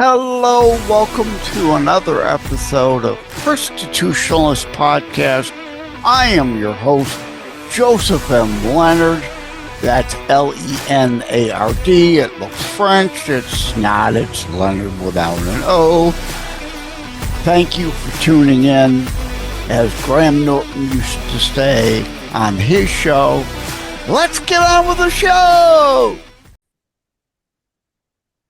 Hello, welcome to another episode of Constitutionalist Podcast. I am your host, Joseph M. Leonard. That's L-E-N-A-R-D. It looks French. It's not. It's Leonard without an O. Thank you for tuning in. As Graham Norton used to say on his show, let's get on with the show!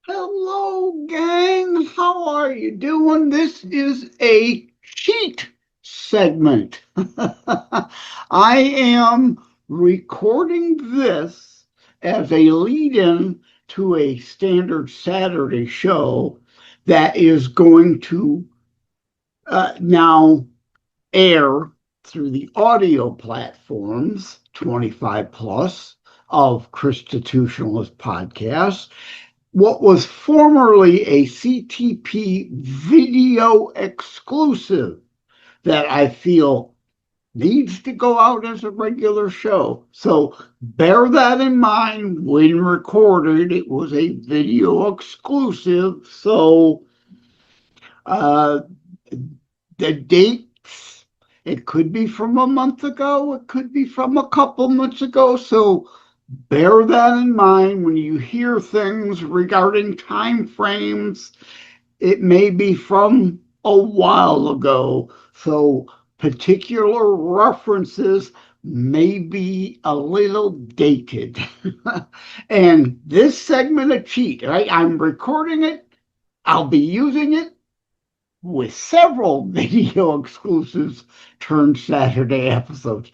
Hello, gang. How are you doing? This is a cheat segment. I am recording this as a lead-in to a standard Saturday show that is going to now air through the audio platforms, 25 plus, of Constitutionalist Podcasts. What was formerly a CTP video exclusive that I feel needs to go out as a regular show. So bear that in mind when recorded. It was a video exclusive. So the dates, it could be from a month ago. It could be from a couple months ago. So bear that in mind when you hear things regarding time frames. It may be from a while ago, so particular references may be a little dated. And this segment of cheat, right? I'm recording it. I'll be using it with several video exclusives turned Saturday episodes.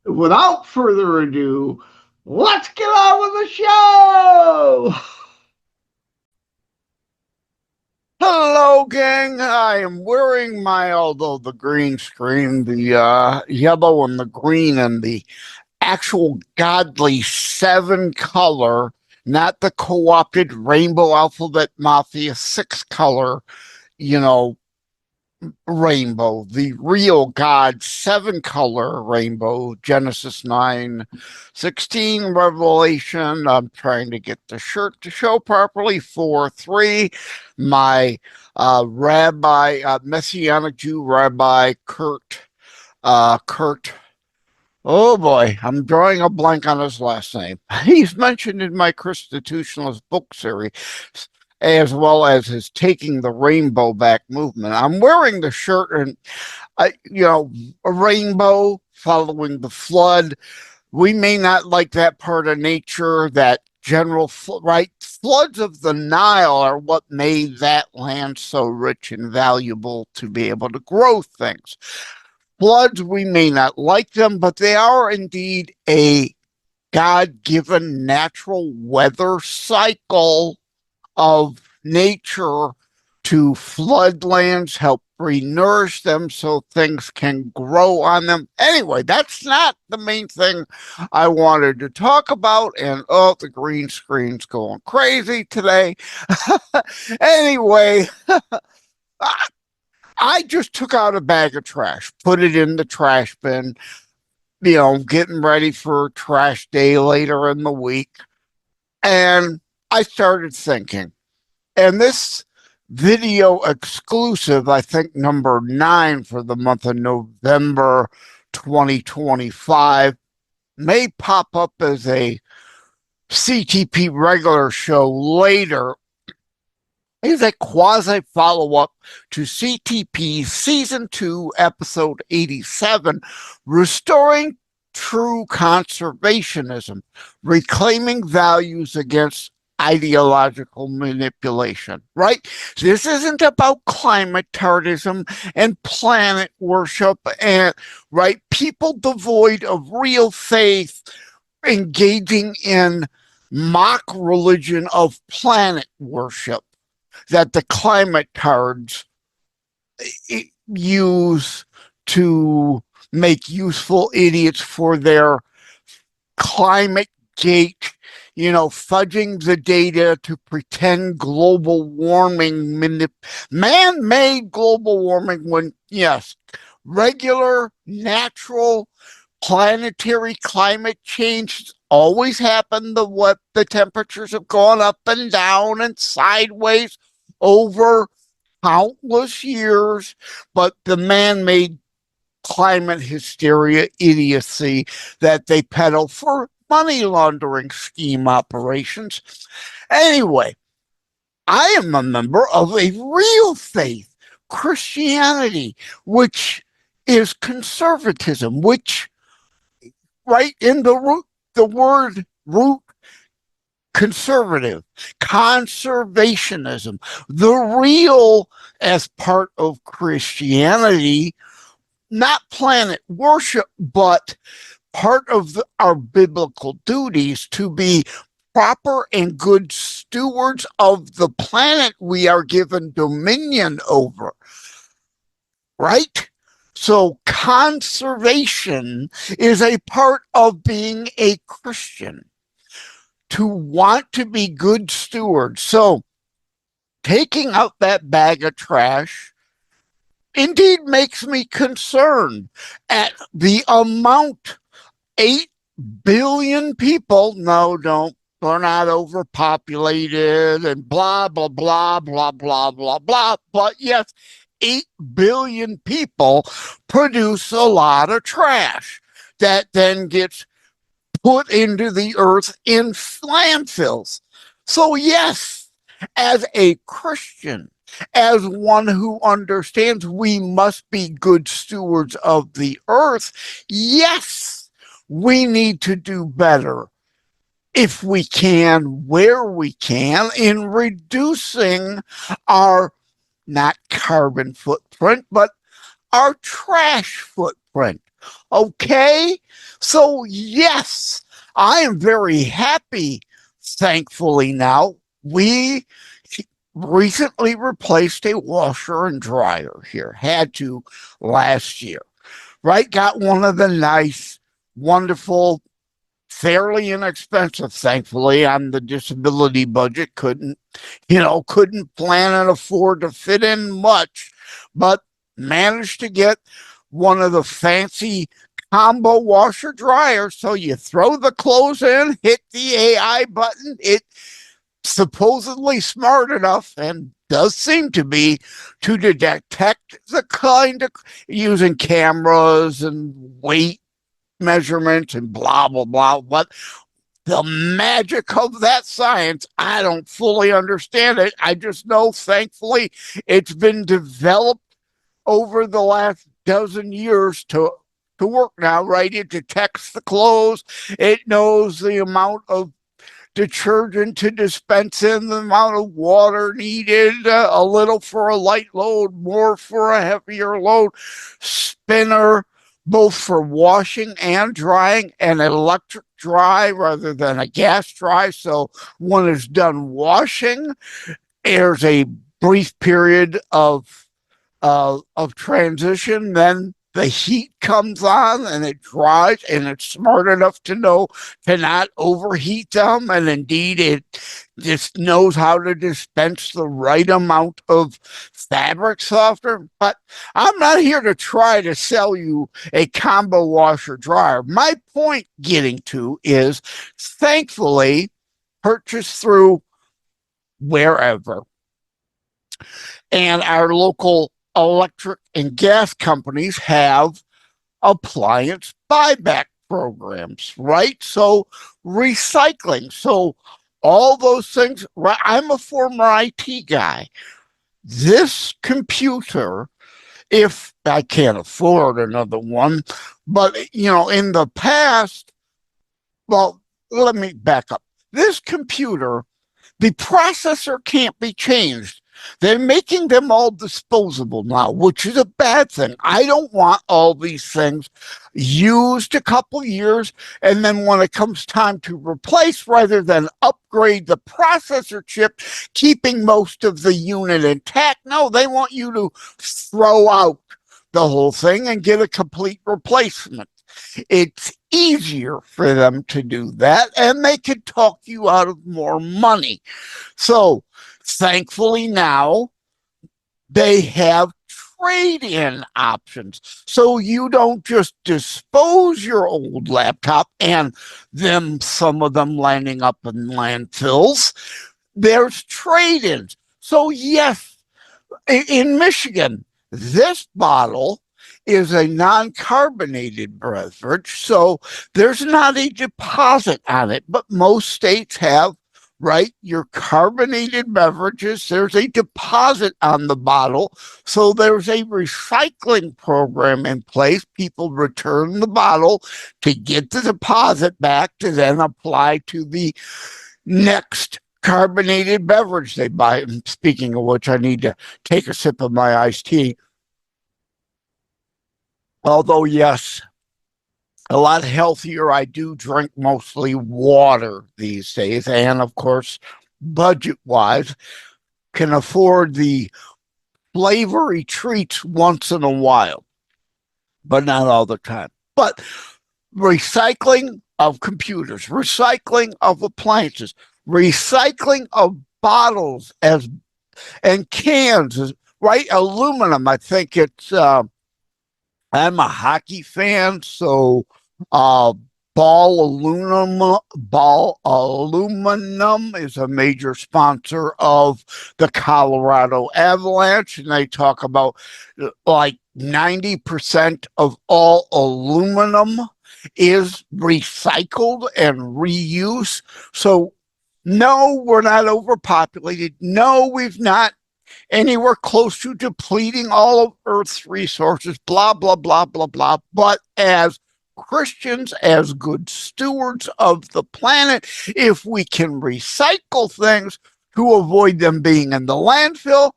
Without further ado, let's get on with the show! Hello, gang. I am wearing although the green screen, the yellow and the green and the actual godly 7 color, not the co-opted Rainbow Alphabet Mafia 6 color, rainbow, the real God 7 color rainbow, Genesis 9:16, Revelation. I'm trying to get the shirt to show properly. 4:3. My Messianic Jew Rabbi Kurt. Oh boy, I'm drawing a blank on his last name. He's mentioned in my Constitutionalist book series, as well as his Taking the Rainbow Back movement. I'm wearing the shirt and, a rainbow following the flood. We may not like that part of nature, that general, right? Floods of the Nile are what made that land so rich and valuable to be able to grow things. Floods, we may not like them, but they are indeed a God-given natural weather cycle of nature to flood lands, help re-nourish them so things can grow on them. Anyway, that's not the main thing I wanted to talk about. And the green screen's going crazy today. Anyway, I just took out a bag of trash, put it in the trash bin, getting ready for trash day later in the week. And I started thinking, and this video exclusive, I think number 9 for the month of November 2025, may pop up as a CTP regular show later, is a quasi follow-up to CTP Season 2, Episode 87, Restoring True Conservationism, Reclaiming Values Against Ideological Manipulation, right? This isn't about climate-tardism and planet worship and, right, people devoid of real faith engaging in mock religion of planet worship that the climate tards use to make useful idiots for their climate gate, fudging the data to pretend global warming, man-made global warming, when, yes, regular, natural, planetary climate change always happen. The temperatures have gone up and down and sideways over countless years, but the man-made climate hysteria idiocy that they peddle for money laundering scheme operations. Anyway, I am a member of a real faith, Christianity, which is conservatism, which right in the word root conservative, conservationism, the real as part of Christianity, not planet worship, but part of our biblical duties to be proper and good stewards of the planet we are given dominion over, right? So conservation is a part of being a Christian, to want to be good stewards. So taking out that bag of trash indeed makes me concerned at the amount. 8 billion people. No, don't. They're not overpopulated and blah, blah, blah, blah, blah, blah, blah. But yes, 8 billion people produce a lot of trash that then gets put into the earth in landfills. So, yes, as a Christian, as one who understands we must be good stewards of the earth, yes, we need to do better if we can, where we can, in reducing our not carbon footprint, but our trash footprint. Okay? So, yes, I am very happy, thankfully, now. We recently replaced a washer and dryer here, had to last year, right? Got one of the nice, wonderful, fairly inexpensive, thankfully, on the disability budget. Couldn't plan and afford to fit in much, but managed to get one of the fancy combo washer dryers. So you throw the clothes in, hit the AI button. It supposedly smart enough and does seem to be to detect the kind of using cameras and weight measurements and blah, blah, blah. But the magic of that science, I don't fully understand it. I just know, thankfully, it's been developed over the last dozen years to work now, right? It detects the clothes. It knows the amount of detergent to dispense in, the amount of water needed, a little for a light load, more for a heavier load, spinner, both for washing and drying, an electric dry rather than a gas dry. So when it's done washing, there's a brief period of transition, then the heat comes on and it dries, and it's smart enough to know to not overheat them. And indeed, it just knows how to dispense the right amount of fabric softener. But I'm not here to try to sell you a combo washer dryer. My point getting to is, thankfully, purchased through wherever, and our local electric and gas companies have appliance buyback programs, right? So recycling. So all those things, right? I'm a former IT guy. This computer, if I can't afford another one, but in the past, well, let me back up. This computer, the processor can't be changed. They're making them all disposable now, which is a bad thing. I don't want all these things used a couple years, and then when it comes time to replace, rather than upgrade the processor chip, keeping most of the unit intact, no, they want you to throw out the whole thing and get a complete replacement. It's easier for them to do that, and they could talk you out of more money. So, thankfully, now they have trade-in options. So you don't just dispose your old laptop and some of them landing up in landfills. There's trade-ins. So, yes, in Michigan, this bottle is a non-carbonated beverage, so there's not a deposit on it, but most states have, right, your carbonated beverages. There's a deposit on the bottle, so there's a recycling program in place. People return the bottle to get the deposit back to then apply to the next carbonated beverage they buy. Speaking of which, I need to take a sip of my iced tea. Although, yes, a lot healthier. I do drink mostly water these days. And of course, budget wise, can afford the flavory treats once in a while, but not all the time. But recycling of computers, recycling of appliances, recycling of bottles as and cans, right? Aluminum. I think it's I'm a hockey fan, so uh, Ball Aluminum is a major sponsor of the Colorado Avalanche, and they talk about like 90% of all aluminum is recycled and reused. So no, we're not overpopulated. No, we've not anywhere close to depleting all of Earth's resources, blah, blah, blah, blah, blah. But as Christians, as good stewards of the planet, if we can recycle things to avoid them being in the landfill,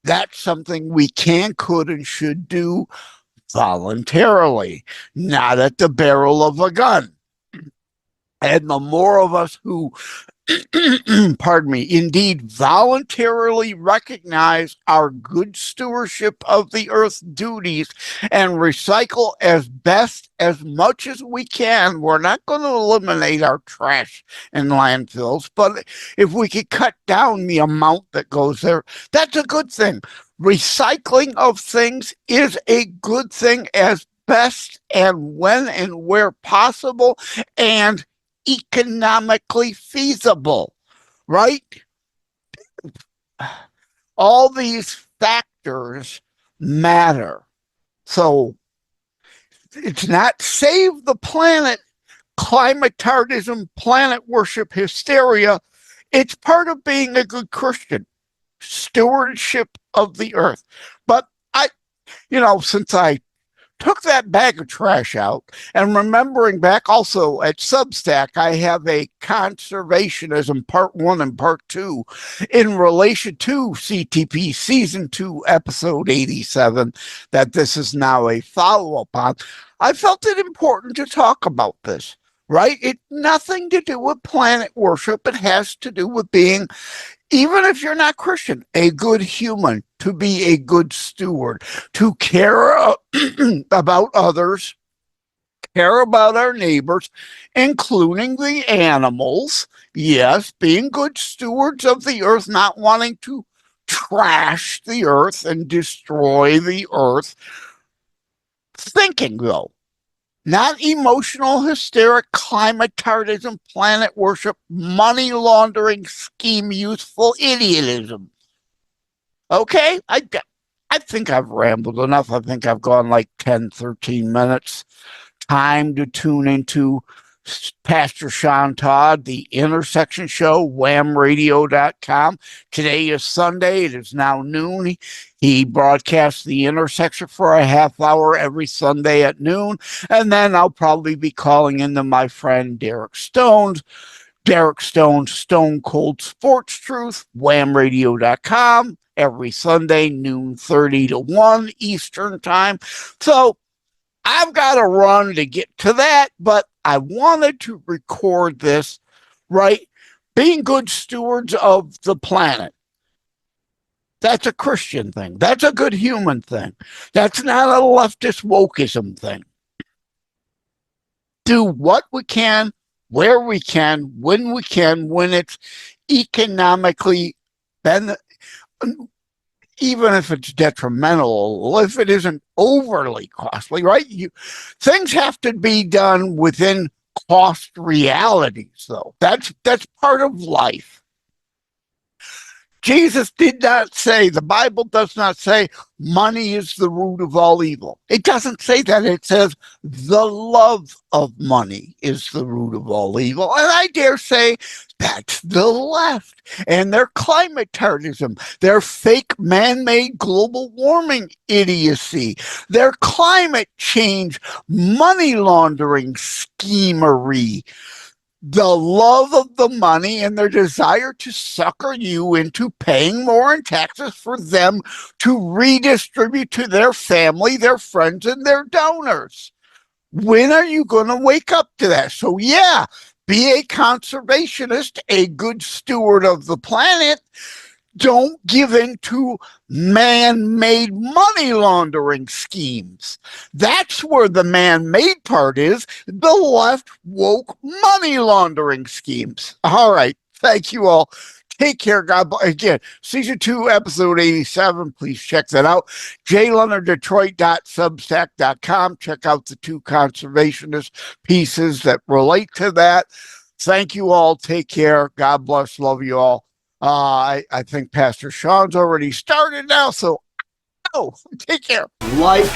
that's something we can, could, and should do voluntarily, not at the barrel of a gun. And the more of us who pardon me, indeed voluntarily recognize our good stewardship of the earth's duties and recycle as much as we can. We're not going to eliminate our trash in landfills, but if we could cut down the amount that goes there, that's a good thing. Recycling of things is a good thing as best and when and where possible, and economically feasible, right? All these factors matter. So it's not save the planet, climate tardism, planet worship hysteria. It's part of being a good Christian, stewardship of the earth. But since I took that bag of trash out, and remembering back also at Substack, I have a Conservationism Part 1 and Part 2 in relation to CTP Season 2, Episode 87, that this is now a follow-up on. I felt it important to talk about this, right? It nothing to do with planet worship. It has to do with being, even if you're not Christian, a good human, to be a good steward, to care about others, care about our neighbors, including the animals. Yes, being good stewards of the earth, not wanting to trash the earth and destroy the earth. Thinking, though, not emotional, hysteric, climate tardism, planet worship, money laundering, scheme, youthful idiotism. Okay, I think I've rambled enough. I think I've gone like 10, 13 minutes. Time to tune into Pastor Sean Todd, the Intersection Show, whamradio.com. Today is Sunday. It is now noon. He broadcasts the Intersection for a half hour every Sunday at noon. And then I'll probably be calling into my friend Derek Stone's Stone Cold Sports Truth, whamradio.com, every Sunday, noon 30 to 1 Eastern Time. So I've got to run to get to that, but I wanted to record this, right? Being good stewards of the planet. That's a Christian thing. That's a good human thing. That's not a leftist wokeism thing. Do what we can, where we can, when it's economically even if it's detrimental, if it isn't overly costly, right? Things have to be done within cost realities, though. That's part of life. Jesus did not say, the Bible does not say money is the root of all evil. It doesn't say that. It says the love of money is the root of all evil. And I dare say that's the left and their climate tardism, their fake man-made global warming idiocy, their climate change money laundering schemery, the love of the money and their desire to sucker you into paying more in taxes for them to redistribute to their family, their friends, and their donors. When are you going to wake up to that? So, yeah, be a conservationist, a good steward of the planet. Don't give in to man-made money laundering schemes. That's where the man-made part is, the left woke money laundering schemes. All right. Thank you all. Take care. God bless. Again, season 2, episode 87. Please check that out. JLenardDetroit.substack.com. Check out the 2 conservationist pieces that relate to that. Thank you all. Take care. God bless. Love you all. I think Pastor Sean's already started now, so take care. Like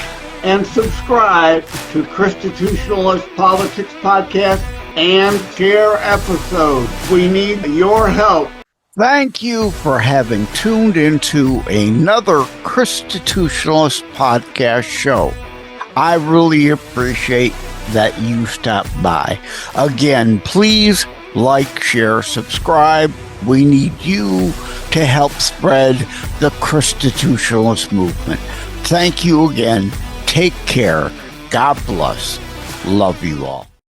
and subscribe to Constitutionalist Politics Podcast and share episodes. We need your help. Thank you for having tuned into another Constitutionalist Podcast show. I really appreciate that you stopped by. Again, please like, share, subscribe. We need you to help spread the Constitutionalist movement. Thank you again. Take care. God bless. Love you all.